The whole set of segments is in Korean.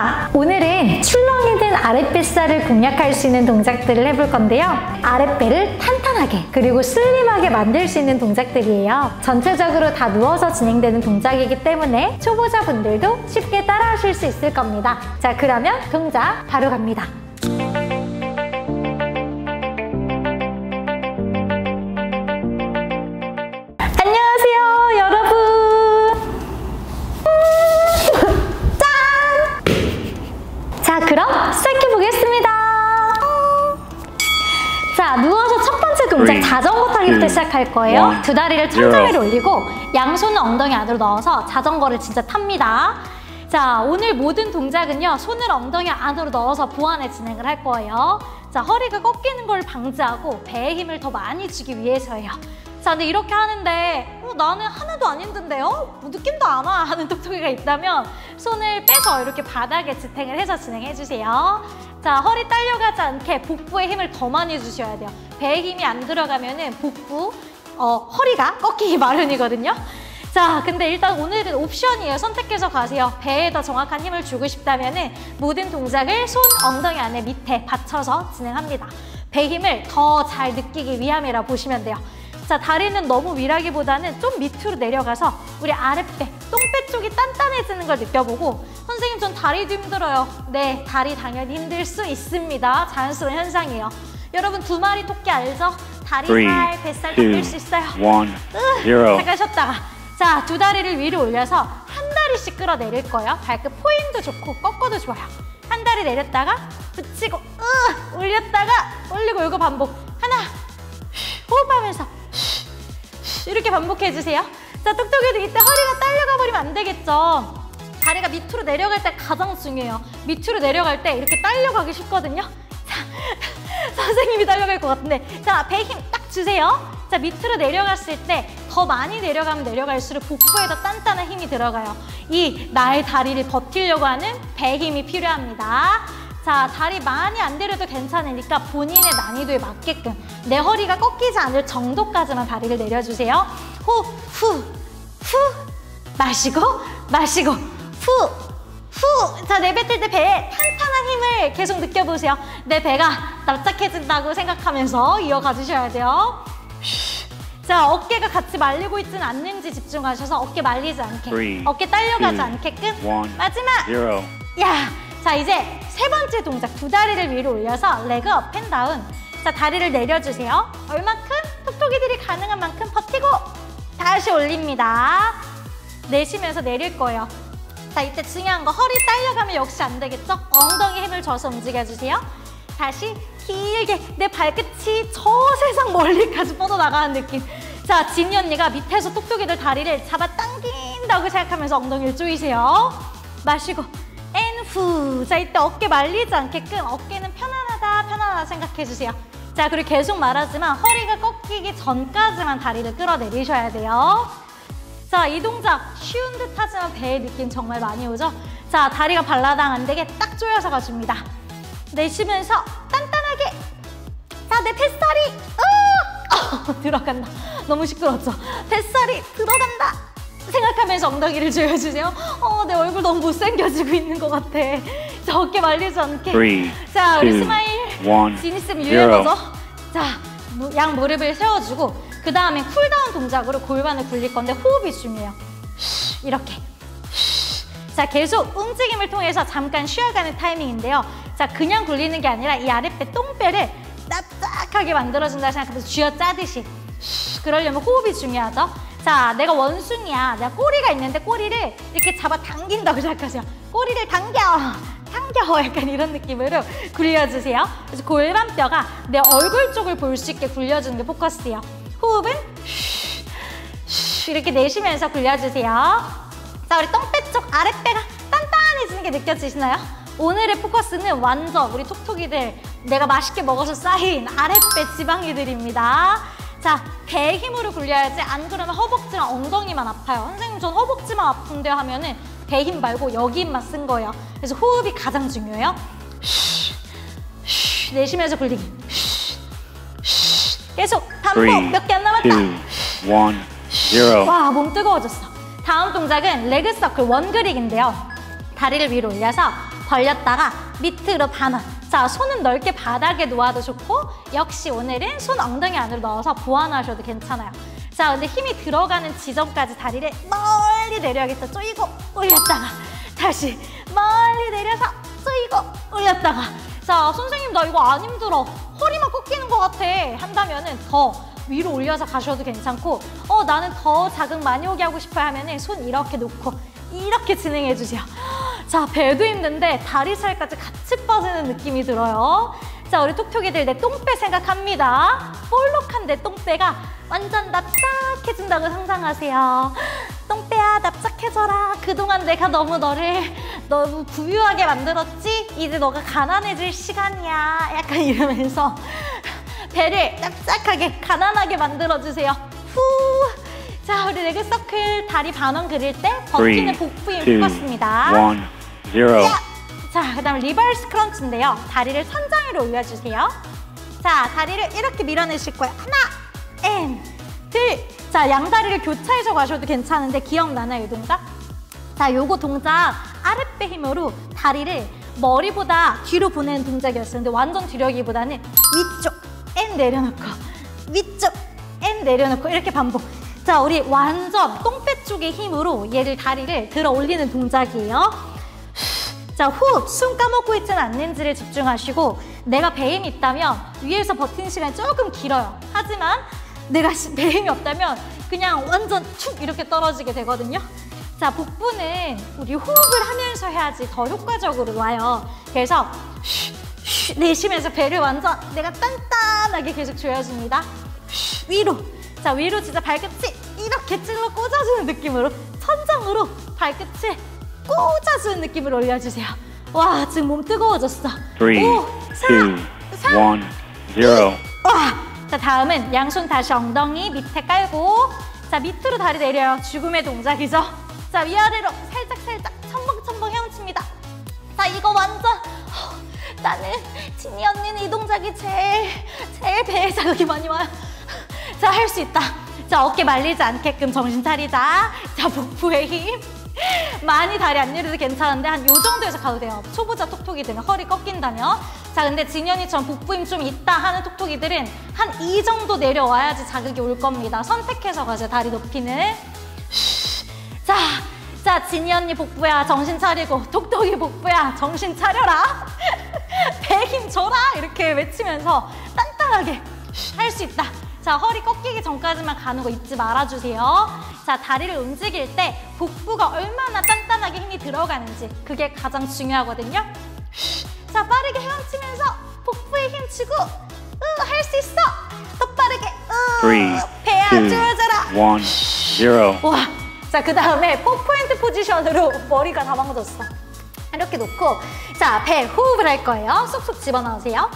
자, 오늘은 출렁이 든 아랫뱃살을 공략할 수 있는 동작들을 해볼 건데요. 아랫배를 탄탄하게 그리고 슬림하게 만들 수 있는 동작들이에요. 전체적으로 다 누워서 진행되는 동작이기 때문에 초보자분들도 쉽게 따라하실 수 있을 겁니다. 자, 그러면 동작 바로 갑니다. 안녕하세요, 여러분. 자, 그럼 시작해 보겠습니다. 자, 누워서 첫 번째 동작 자전거 타기부터 시작할 거예요. 두 다리를 천장 위로 올리고 양손은 엉덩이 안으로 넣어서 자전거를 진짜 탑니다. 자, 오늘 모든 동작은요, 손을 엉덩이 안으로 넣어서 보완해 진행을 할 거예요. 자, 허리가 꺾이는 걸 방지하고 배에 힘을 더 많이 주기 위해서예요. 자, 근데 이렇게 하는데 나는 하나도 안 힘든데요? 느낌도 안 와 하는 톡톡이가 있다면 손을 빼서 이렇게 바닥에 지탱을 해서 진행해주세요. 자, 허리 딸려가지 않게 복부에 힘을 더 많이 주셔야 돼요. 배에 힘이 안 들어가면은 복부, 허리가 꺾이기 마련이거든요. 자, 근데 일단 오늘은 옵션이에요. 선택해서 가세요. 배에 더 정확한 힘을 주고 싶다면은 모든 동작을 손, 엉덩이 안에 밑에 받쳐서 진행합니다. 배 힘을 더 잘 느끼기 위함이라 보시면 돼요. 자, 다리는 너무 위라기보다는 좀 밑으로 내려가서 우리 아랫배, 똥배 쪽이 단단해지는 걸 느껴보고 선생님, 전 다리도 힘들어요. 네, 다리 당연히 힘들 수 있습니다. 자연스러운 현상이에요. 여러분, 두 마리 토끼 알죠? 다리살, 뱃살 당길 수 있어요. 0. 잠깐 쉬었다가. 자, 두 다리를 위로 올려서 한 다리씩 끌어내릴 거예요. 발끝 포인도 좋고 꺾어도 좋아요. 한 다리 내렸다가 붙이고 올렸다가 올리고 이거 반복. 하나, 호흡하면서 이렇게 반복해주세요. 자, 톡톡이도 이때 허리가 딸려가 버리면 안 되겠죠. 다리가 밑으로 내려갈 때 가장 중요해요. 밑으로 내려갈 때 이렇게 딸려가기 쉽거든요. 자, 선생님이 딸려갈 것 같은데. 자, 배 힘 딱 주세요. 자, 밑으로 내려갔을 때 더 많이 내려가면 내려갈수록 복부에 더 단단한 힘이 들어가요. 이 나의 다리를 버티려고 하는 배 힘이 필요합니다. 자, 다리 많이 안 내려도 괜찮으니까 본인의 난이도에 맞게끔 내 허리가 꺾이지 않을 정도까지만 다리를 내려주세요. 호흡, 후, 후, 마시고, 마시고, 후, 후. 자, 내뱉을 때 배에 탄탄한 힘을 계속 느껴보세요. 내 배가 납작해진다고 생각하면서 이어가 주셔야 돼요. 자, 어깨가 같이 말리고 있지는 않는지 집중하셔서 어깨 말리지 않게, 어깨 딸려가지 않게끔. 마지막! 야! 자, 이제 세 번째 동작, 두 다리를 위로 올려서 레그 업 앤 다운. 자, 다리를 내려주세요. 얼만큼? 톡톡이들이 가능한 만큼 버티고 다시 올립니다. 내쉬면서 내릴 거예요. 자, 이때 중요한 거, 허리 딸려가면 역시 안 되겠죠? 엉덩이 힘을 줘서 움직여주세요. 다시 길게 내 발끝이 저 세상 멀리까지 뻗어나가는 느낌. 자, 지니 언니가 밑에서 톡톡이들 다리를 잡아 당긴다고 생각하면서 엉덩이를 조이세요. 마시고 앤 후. 자, 이때 어깨 말리지 않게끔 어깨는 편안하다, 편안하다 생각해주세요. 자, 그리고 계속 말하지만 허리가 꺾이기 전까지만 다리를 끌어내리셔야 돼요. 자, 이 동작 쉬운 듯 하지만 배의 느낌 정말 많이 오죠? 자, 다리가 발라당 안 되게 딱 조여서 가줍니다. 내쉬면서 단단하게. 자, 내 뱃살이 들어간다. 너무 시끄럽죠? 뱃살이 들어간다 생각하면서 엉덩이를 조여주세요. 내 얼굴 너무 못생겨지고 있는 것 같아. 자, 어깨 말리지 않게. 3, 자, 우리 2, 스마일. 지니쌤 유연해서. 자, 양 무릎을 세워주고 그 다음에 쿨다운 동작으로 골반을 굴릴 건데 호흡이 중요해요. 이렇게. 자, 계속 움직임을 통해서 잠깐 쉬어가는 타이밍인데요. 자, 그냥 굴리는 게 아니라 이 아랫배 똥배를 납작하게 만들어준다 생각하면서 쥐어짜듯이. 그러려면 호흡이 중요하죠. 자, 내가 원숭이야. 내가 꼬리가 있는데 꼬리를 이렇게 잡아 당긴다고 생각하세요. 꼬리를 당겨, 당겨. 약간 이런 느낌으로 굴려주세요. 그래서 골반뼈가 내 얼굴 쪽을 볼 수 있게 굴려주는 게 포커스예요. 호흡은 이렇게 내쉬면서 굴려주세요. 자, 우리 똥배 쪽 아랫배가 단단해지는 게 느껴지시나요? 오늘의 포커스는 완전 우리 톡톡이들 내가 맛있게 먹어서 쌓인 아랫배 지방이들입니다. 자, 배 힘으로 굴려야지. 안 그러면 허벅지랑 엉덩이만 아파요. 선생님, 전 허벅지만 아픈데 하면은 배 힘 말고 여기 힘만 쓴 거예요. 그래서 호흡이 가장 중요해요. 내쉬면서 굴리기. 계속 반복. 몇 개 안 남았다. 2, 1, 0. 와, 몸 뜨거워졌어. 다음 동작은 레그 서클 원그릭인데요. 다리를 위로 올려서 벌렸다가 밑으로 반원. 자, 손은 넓게 바닥에 놓아도 좋고 역시 오늘은 손 엉덩이 안으로 넣어서 보완하셔도 괜찮아요. 자, 근데 힘이 들어가는 지점까지 다리를 멀리 내려야겠죠. 쪼이고 올렸다가 다시 멀리 내려서 쪼이고 올렸다가. 자, 선생님 나 이거 안 힘들어. 허리만 꺾이는 것 같아. 한다면은 더 위로 올려서 가셔도 괜찮고 나는 더 자극 많이 오게 하고 싶어요 하면은 손 이렇게 놓고 이렇게 진행해 주세요. 자, 배도 힘든데 다리 살까지 같이 빠지는 느낌이 들어요. 자, 우리 톡톡이들 내 똥배 생각합니다. 볼록한 내 똥배가 완전 납작해진다고 상상하세요. 똥배야 납작해져라. 그동안 내가 너무 부유하게 만들었지? 이제 너가 가난해질 시간이야. 약간 이러면서 배를 납작하게 가난하게 만들어주세요. 후. 자, 우리 레그 서클 다리 반원 그릴 때 버티는 복부 힘 뽑았습니다. 1, 0. 자, 그 다음 리버스 크런치인데요. 다리를 천장 위로 올려주세요. 자, 다리를 이렇게 밀어내실 거예요. 하나, 둘. 자, 양다리를 교차해서 가셔도 괜찮은데 기억나나요, 이 동작? 자, 요거 동작 아랫배 힘으로 다리를 머리보다 뒤로 보내는 동작이었어요. 근데 완전 뒤려기보다는 위쪽, 내려놓고 위쪽, 내려놓고 이렇게 반복. 자, 우리 완전 똥배 쪽의 힘으로 얘를 다리를 들어 올리는 동작이에요. 자, 호흡, 숨 까먹고 있지는 않는지를 집중하시고 내가 배에 힘이 있다면 위에서 버티는 시간이 조금 길어요. 하지만 내가 배에 힘이 없다면 그냥 완전 툭 이렇게 떨어지게 되거든요. 자, 복부는 우리 호흡을 하면서 해야지 더 효과적으로 와요. 그래서 내쉬면서 배를 완전 내가 단단하게 계속 조여줍니다. 위로. 자, 위로 진짜 발끝이 이렇게 찔러 꽂아주는 느낌으로 천장으로 발끝을 꽂아주는 느낌으로 올려주세요. 와, 지금 몸 뜨거워졌어. 3, 2, 1, 0. 와. 자, 다음은 양손 다시 엉덩이 밑에 깔고 자, 밑으로 다리 내려요. 죽음의 동작이죠. 자, 위아래로 살짝 첨벙첨벙 헤엄칩니다. 자, 이거 완전 나는 진이 언니는 이 동작이 제일 배에 자극이 많이 와요. 자, 할 수 있다. 자, 어깨 말리지 않게끔 정신 차리자. 자, 복부의 힘. 많이 다리 안 내려도 괜찮은데 한 요 정도에서 가도 돼요. 초보자 톡톡이들은 허리 꺾인다면. 자, 근데 진이 언니처럼 복부 힘 좀 있다 하는 톡톡이들은 한 이 정도 내려와야지 자극이 올 겁니다. 선택해서 가세요, 다리 높이는. 자, 진이 언니 복부야 정신 차리고 톡톡이 복부야 정신 차려라. 배 힘 줘라 이렇게 외치면서 단단하게 할 수 있다. 자, 허리 꺾이기 전까지만 가는 거 잊지 말아주세요. 자, 다리를 움직일 때 복부가 얼마나 단단하게 힘이 들어가는지 그게 가장 중요하거든요. 자, 빠르게 헤엄치면서 복부에 힘 주고 할 수 있어. 더 빠르게 3, 배야 2, 조여져라. 1, 0. 와. 자, 그 다음에 4포인트 포지션으로 머리가 다 망가졌어. 이렇게 놓고 자, 배 호흡을 할 거예요. 쏙쏙 집어넣으세요.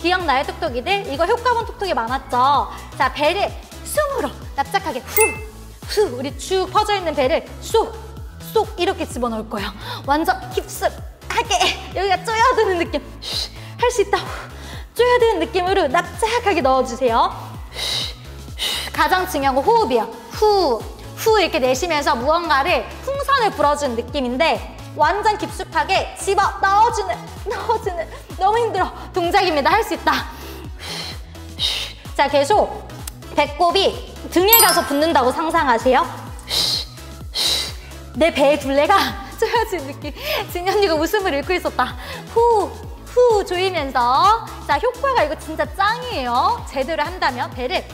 기억나요, 톡톡이들? 이거 효과본 톡톡이 많았죠? 자, 배를 숨으로 납작하게 후 우리 쭉 퍼져있는 배를 쏙 이렇게 집어넣을 거예요. 완전 깊숙하게 여기가 쪼여드는 느낌. 할 수 있다. 쪼여드는 느낌으로 납작하게 넣어주세요. 가장 중요한 건 호흡이에요. 후 이렇게 내쉬면서 무언가를 풍선을 불어주는 느낌인데 완전 깊숙하게 집어 넣어주는 너무 힘들어 동작입니다. 할 수 있다. 자, 계속 배꼽이 등에 가서 붙는다고 상상하세요. 내 배의 둘레가 쪼여지는 느낌. 진이 언니가 웃음을 잃고 있었다. 후 조이면서. 자, 효과가 이거 진짜 짱이에요. 제대로 한다면 배를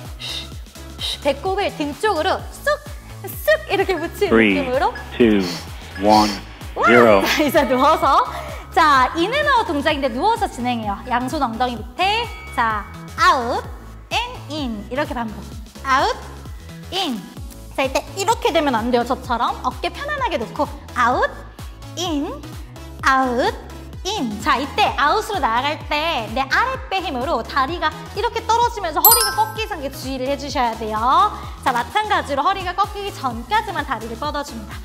배꼽을 등 쪽으로 쑥 이렇게 붙이는 느낌으로 3, 2, 1, 0. 자, 이제 누워서. 자, 인앤아웃 동작인데 누워서 진행해요. 양손 엉덩이 밑에. 자, 아웃, 인 이렇게 반복. 아웃, 인. 자, 이때 이렇게 되면 안 돼요. 저처럼 어깨 편안하게 놓고 아웃, 인, 아웃, 인. 자, 이때 아웃으로 나아갈 때 내 아랫배 힘으로 다리가 이렇게 떨어지면서 허리가 꺾이지 않게 주의를 해주셔야 돼요. 자, 마찬가지로 허리가 꺾이기 전까지만 다리를 뻗어줍니다.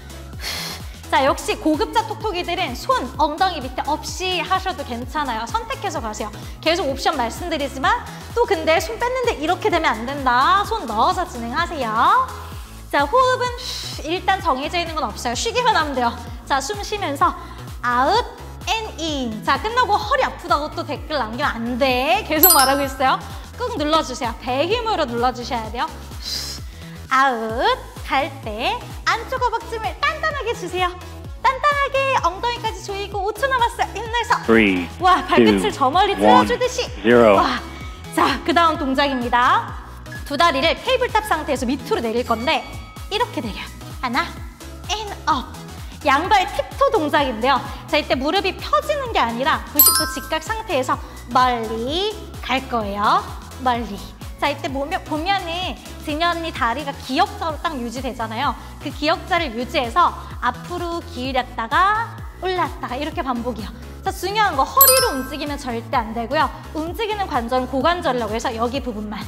자, 역시 고급자 톡톡이들은 손, 엉덩이 밑에 없이 하셔도 괜찮아요. 선택해서 가세요. 계속 옵션 말씀드리지만 또 근데 손 뺐는데 이렇게 되면 안 된다. 손 넣어서 진행하세요. 자, 호흡은 일단 정해져 있는 건 없어요. 쉬기만 하면 돼요. 자, 숨 쉬면서 out and in. 자, 끝나고 허리 아프다고 또 댓글 남기면 안 돼. 계속 말하고 있어요. 꾹 눌러주세요. 배 힘으로 눌러주셔야 돼요. out 갈 때 안쪽 허벅짐을 단단하게 주세요. 단단하게 엉덩이까지 조이고 5초 남았어요. 힘내서. 3, 와, 발끝을 저 멀리 찔러주듯이. 0. 와, 자, 그 다음 동작입니다. 두 다리를 테이블탑 상태에서 밑으로 내릴 건데 이렇게 내려요. 하나, and up. 양발 팁토 동작인데요. 자, 이때 무릎이 펴지는 게 아니라 90도 직각 상태에서 멀리 갈 거예요. 멀리. 자, 이때 보면은 진여 언니 다리가 기역자로 딱 유지되잖아요. 그 기역자를 유지해서 앞으로 기울였다가 올랐다가 이렇게 반복이요. 자, 중요한 거 허리로 움직이면 절대 안 되고요. 움직이는 관절은 고관절이라고 해서 여기 부분만.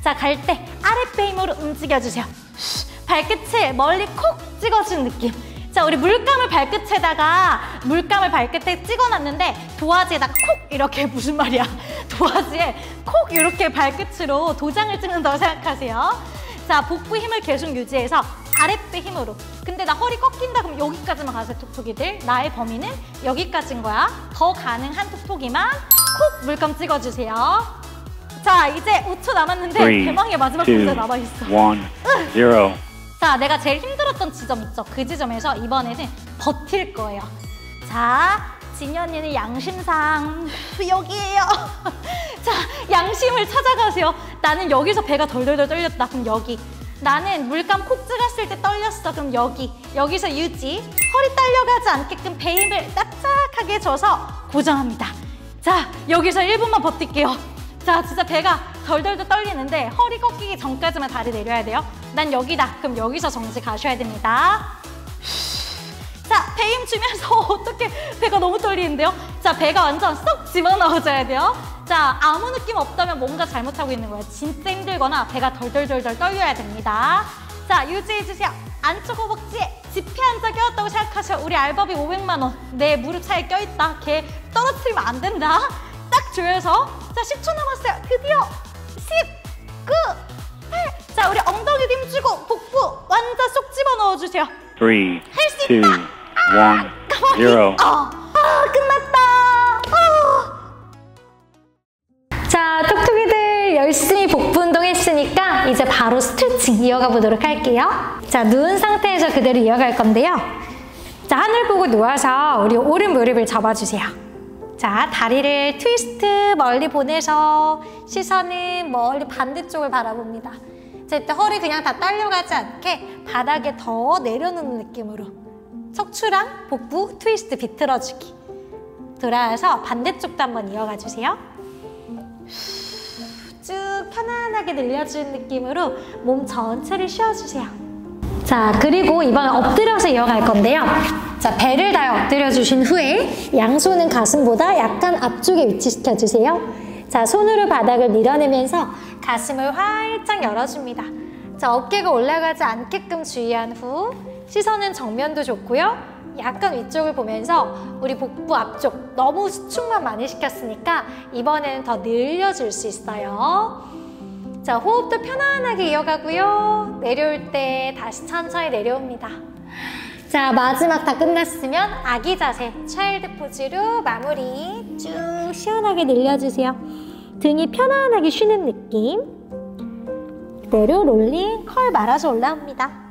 자, 갈 때 아랫배 힘으로 움직여주세요. 발끝을 멀리 콕 찍어준 느낌. 자, 우리 물감을 발끝에다가 물감을 발끝에 찍어놨는데 도화지에다 콕 이렇게 무슨 말이야? 도화지에 콕 이렇게 발끝으로 도장을 찍는다고 생각하세요. 자, 복부 힘을 계속 유지해서 아랫배 힘으로. 근데 나 허리 꺾인다 그럼 여기까지만 가세요, 톡톡이들. 나의 범위는 여기까지인 거야. 더 가능한 톡톡이만 콕 물감 찍어주세요. 자, 이제 5초 남았는데 3, 대망의 마지막 2, 동작 남아있어. 1, 0. 자, 내가 제일 힘들었던 지점 있죠? 그 지점에서 이번에는 버틸 거예요. 자, 진여 언니는 양심상 여기에요. 자, 양심을 찾아가세요. 나는 여기서 배가 덜덜덜 떨렸다. 그럼 여기. 나는 물감 콕 찍었을 때 떨렸어. 그럼 여기. 여기서 유지. 허리 딸려가지 않게끔 배 힘을 납작하게 줘서 고정합니다. 자, 여기서 1분만 버틸게요. 자, 진짜 배가 덜덜덜 떨리는데 허리 꺾이기 전까지만 다리 내려야 돼요. 난 여기다. 그럼 여기서 정지 가셔야 됩니다. 자, 배 힘 주면서 어떻게 배가 너무 떨리는데요? 자, 배가 완전 쏙 집어넣어줘야 돼요. 자, 아무 느낌 없다면 뭔가 잘못하고 있는 거예요. 진짜 힘들거나 배가 덜덜덜덜 떨려야 됩니다. 자, 유지해주세요. 안쪽 허벅지에 지폐 한 장 껴있다고 생각하셔. 우리 알바비 500만 원. 내 무릎 사이에 껴있다. 걔 떨어뜨리면 안 된다. 딱 조여서. 자, 10초 남았어요. 드디어 10, 9, 8. 자, 우리 엉덩이도 힘주고 복부 완전 쏙 집어넣어주세요. 3, 2, 1, 0. 끝났다. 자, 톡톡이들 열심히 복부 운동했으니까 이제 바로 스트레칭 이어가 보도록 할게요. 자, 누운 상태에서 그대로 이어갈 건데요. 자, 하늘 보고 누워서 우리 오른 무릎을 접어주세요. 자, 다리를 트위스트 멀리 보내서 시선은 멀리 반대쪽을 바라봅니다. 자, 이때 허리 그냥 다 딸려가지 않게 바닥에 더 내려놓는 느낌으로 척추랑 복부 트위스트 비틀어주기. 돌아와서 반대쪽도 한번 이어가 주세요. 쭉 편안하게 늘려주는 느낌으로 몸 전체를 쉬어주세요. 자, 그리고 이번엔 엎드려서 이어갈 건데요. 자, 배를 다 엎드려 주신 후에 양손은 가슴보다 약간 앞쪽에 위치시켜주세요. 자, 손으로 바닥을 밀어내면서 가슴을 활짝 열어줍니다. 자, 어깨가 올라가지 않게끔 주의한 후 시선은 정면도 좋고요. 약간 위쪽을 보면서 우리 복부 앞쪽 너무 수축만 많이 시켰으니까 이번에는 더 늘려줄 수 있어요. 자, 호흡도 편안하게 이어가고요. 내려올 때 다시 천천히 내려옵니다. 자, 마지막 다 끝났으면 아기 자세, 차일드 포즈로 마무리. 쭉 시원하게 늘려주세요. 등이 편안하게 쉬는 느낌. 그대로 롤링, 컬 말아서 올라옵니다.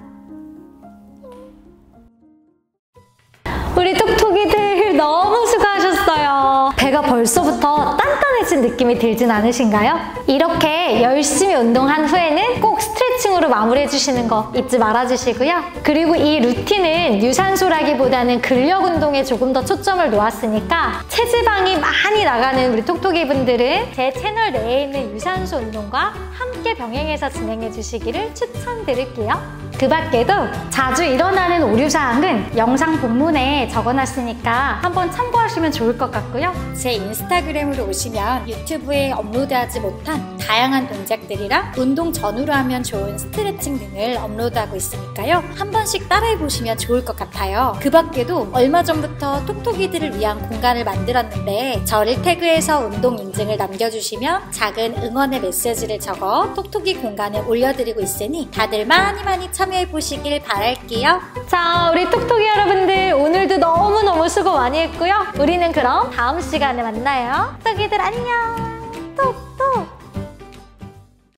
우리 톡톡이들 너무 수고하셨어요. 배가 벌써부터 단단해진 느낌이 들진 않으신가요? 이렇게 열심히 운동한 후에는 꼭 스트레칭으로 마무리해 주시는 거 잊지 말아주시고요. 그리고 이 루틴은 유산소라기보다는 근력 운동에 조금 더 초점을 놓았으니까 체지방이 많이 나가는 우리 톡톡이 분들은 제 채널 내에 있는 유산소 운동과 함께 병행해서 진행해 주시기를 추천드릴게요. 그 밖에도 자주 일어나는 오류사항은 영상 본문에 적어놨으니까 한번 참고하시면 좋을 것 같고요. 제 인스타그램으로 오시면 유튜브에 업로드하지 못한 다양한 동작들이랑 운동 전후로 하면 좋은 스트레칭 등을 업로드하고 있으니까요. 한 번씩 따라해보시면 좋을 것 같아요. 그 밖에도 얼마 전부터 톡톡이들을 위한 공간을 만들었는데 저를 태그해서 운동 인증을 남겨주시면 작은 응원의 메시지를 적어 톡톡이 공간에 올려드리고 있으니 다들 많이 참여해보시길 바랄게요. 자, 우리 톡톡이 여러분들 오늘도 너무너무 수고 많이 했고요. 우리는 그럼 다음 시간에 만나요. 떡이들 안녕. 톡.